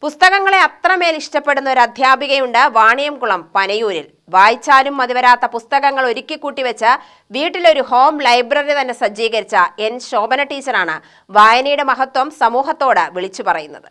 പുസ്തകങ്ങളെ അത്രമേൽ ഇഷ്ടപ്പെടുന്ന ഒരു അധ്യാപികയുണ്ട് വാണിയംകുളം പനയൂരിൽ. വായിച്ചാലും മതിവരാത്ത പുസ്തകങ്ങൾ ഒരുക്കിക്കൂട്ടിവെച്ച് വീട്ടിലൊരു ഹോം ലൈബ്രറി തന്നെ സജ്ജീകരിച്ച എൻ ശോഭന ടീച്ചറാണ് വായനയുടെ മഹത്വം സമൂഹത്തോട് വിളിച്ചു പറയുന്നത്.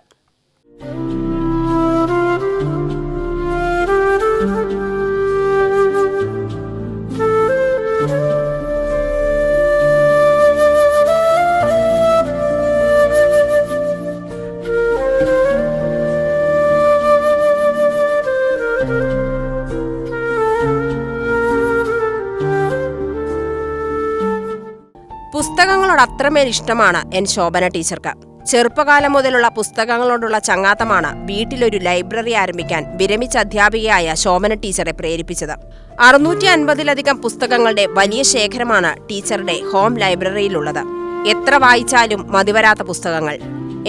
പുസ്തകങ്ങളോട് അത്രമേൽ ഇഷ്ടമാണ് എൻ ശോഭന ടീച്ചർക്ക്. ചെറുപ്പകാലം മുതലുള്ള പുസ്തകങ്ങളോടുള്ള ചങ്ങാത്തമാണ് വീട്ടിലൊരു ലൈബ്രറി ആരംഭിക്കാൻ വിരമിച്ച അധ്യാപികയായ ശോഭന ടീച്ചറെ പ്രേരിപ്പിച്ചത്. 650-ലധികം പുസ്തകങ്ങളുടെ വലിയ ശേഖരമാണ് ടീച്ചറുടെ ഹോം ലൈബ്രറിയിലുള്ളത്. എത്ര വായിച്ചാലും മതിവരാത്ത പുസ്തകങ്ങൾ.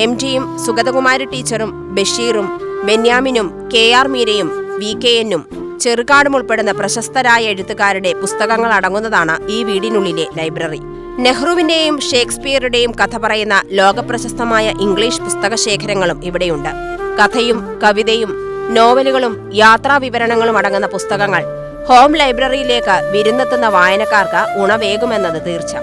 MTയും സുഗതകുമാരി ടീച്ചറും ബഷീറും ബെന്യാമിനും KR മീരയും VKNും ചെറുകാടും ഉൾപ്പെടുന്ന പ്രശസ്തരായ എഴുത്തുകാരുടെ പുസ്തകങ്ങൾ അടങ്ങുന്നതാണ് ഈ വീടിനുള്ളിലെ ലൈബ്രറി. നെഹ്റുവിന്റെയും ഷേക്സ്പിയറുടെയും കഥ പറയുന്ന ലോകപ്രശസ്തമായ ഇംഗ്ലീഷ് പുസ്തകശേഖരങ്ങളും ഇവിടെയുണ്ട്. കഥയും കവിതയും നോവലുകളും യാത്രാ വിവരണങ്ങളും അടങ്ങുന്ന പുസ്തകങ്ങൾ ഹോം ലൈബ്രറിയിലേക്ക് വിരുന്നെത്തുന്ന വായനക്കാർക്ക് ഉണവേകുമെന്നത് തീർച്ച.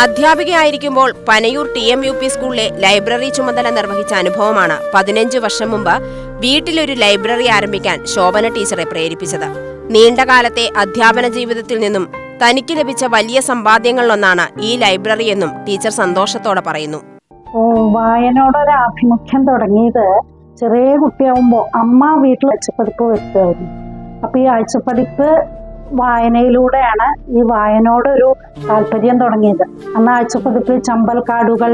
അധ്യാപികയായിരിക്കുമ്പോൾ പനയൂർ TMUP സ്കൂളിലെ ലൈബ്രറി ചുമതല നിർവഹിച്ച അനുഭവമാണ് 15 വർഷം മുമ്പ് വീട്ടിലൊരു ലൈബ്രറി ആരംഭിക്കാൻ ശോഭന ടീച്ചറെ പ്രേരിപ്പിച്ചത്. നീണ്ടകാലത്തെ അധ്യാപന ജീവിതത്തിൽ നിന്നും തനിക്ക് ലഭിച്ച വലിയ സമ്പാദ്യങ്ങളിലൊന്നാണ് ഈ ലൈബ്രറി എന്നും ടീച്ചർ സന്തോഷത്തോടെ പറയുന്നു. വായനയോടൊരു ആഭിമുഖ്യം തുടങ്ങിയത് ചെറിയ കുട്ടിയാവുമ്പോ അമ്മ വീട്ടിൽ ആഴ്ചപ്പതിപ്പ് വെക്കുമായിരുന്നു. അപ്പൊ ഈ ആഴ്ചപ്പതിപ്പ് വായനയിലൂടെയാണ് ഈ വായനയോടൊരു താല്പര്യം തുടങ്ങിയത്. അന്ന് ആഴ്ചപ്പതിപ്പ് ചമ്പൽക്കാടുകൾ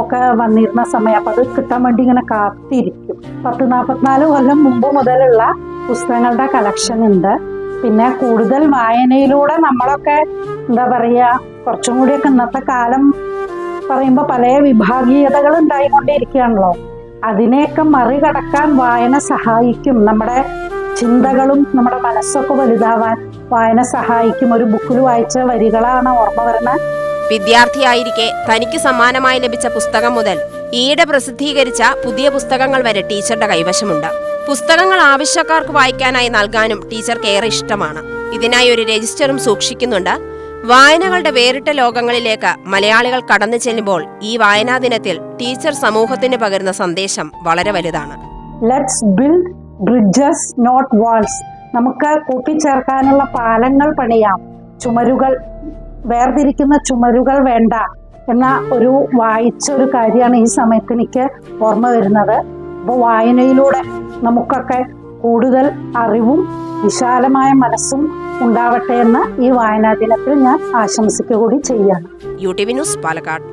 ഒക്കെ വന്നിരുന്ന സമയം. അപ്പൊ അത് കിട്ടാൻ വേണ്ടി ഇങ്ങനെ കാത്തിരിക്കും. 10-44 കൊല്ലം മുമ്പ് മുതലുള്ള പുസ്തകങ്ങളുടെ കളക്ഷൻ ഉണ്ട്. പിന്നെ കൂടുതൽ വായനയിലൂടെ നമ്മളൊക്കെ എന്താ പറയാ, കുറച്ചും കൂടിയൊക്കെ ഇന്നത്തെ കാലം പറയുമ്പോൾ പല വിഭാഗീയതകൾ ഉണ്ടായിക്കൊണ്ടിരിക്കുകയാണല്ലോ. അതിനെയൊക്കെ മറികടക്കാൻ വായന സഹായിക്കും. നമ്മുടെ ചിന്തകളും നമ്മുടെ മനസ്സൊക്കെ വലുതാവാൻ വായന സഹായിക്കും. ഒരു ബുക്കിൽ വായിച്ച വരികളാണ് ഓർമ്മ വരുന്നത്. വിദ്യാർത്ഥിയായിരിക്കെ തനിക്ക് സമ്മാനമായി ലഭിച്ച പുസ്തകം മുതൽ ഈയിടെ പ്രസിദ്ധീകരിച്ച പുതിയ പുസ്തകങ്ങൾ വരെ ടീച്ചറുടെ കൈവശമുണ്ട്. പുസ്തകങ്ങൾ ആവശ്യക്കാർക്ക് വായിക്കാനായി നൽകാനും ടീച്ചർക്ക് ഏറെ ഇഷ്ടമാണ്. ഇതിനായി ഒരു രജിസ്റ്ററും സൂക്ഷിക്കുന്നുണ്ട്. വായനകളുടെ വേറിട്ട ലോകങ്ങളിലേക്ക് മലയാളികൾ കടന്നു ചെല്ലുമ്പോൾ ഈ വായനാ ദിനത്തിൽ ടീച്ചർ സമൂഹത്തിന് പകരുന്ന സന്ദേശം വളരെ വലുതാണ്. Let's build bridges not walls. നമുക്ക് കൂട്ടിച്ചേർക്കാനുള്ള പാലങ്ങൾ പണിയാം, ചുമരുകൾ വേർതിരിക്കുന്ന ചുമരുകൾ വേണ്ട എന്ന ഒരു വായിച്ചൊരു കാര്യമാണ് ഈ സമയത്ത് എനിക്ക് ഓർമ്മ വരുന്നത്. അപ്പോൾ വായനയിലൂടെ നമുക്കൊക്കെ കൂടുതൽ അറിവും വിശാലമായ മനസ്സും ഉണ്ടാവട്ടെ എന്ന് ഈ വായനാ ദിനത്തിൽ ഞാൻ ആശംസിക്കുക കൂടി ചെയ്യാണ്. UTV news Palakkad.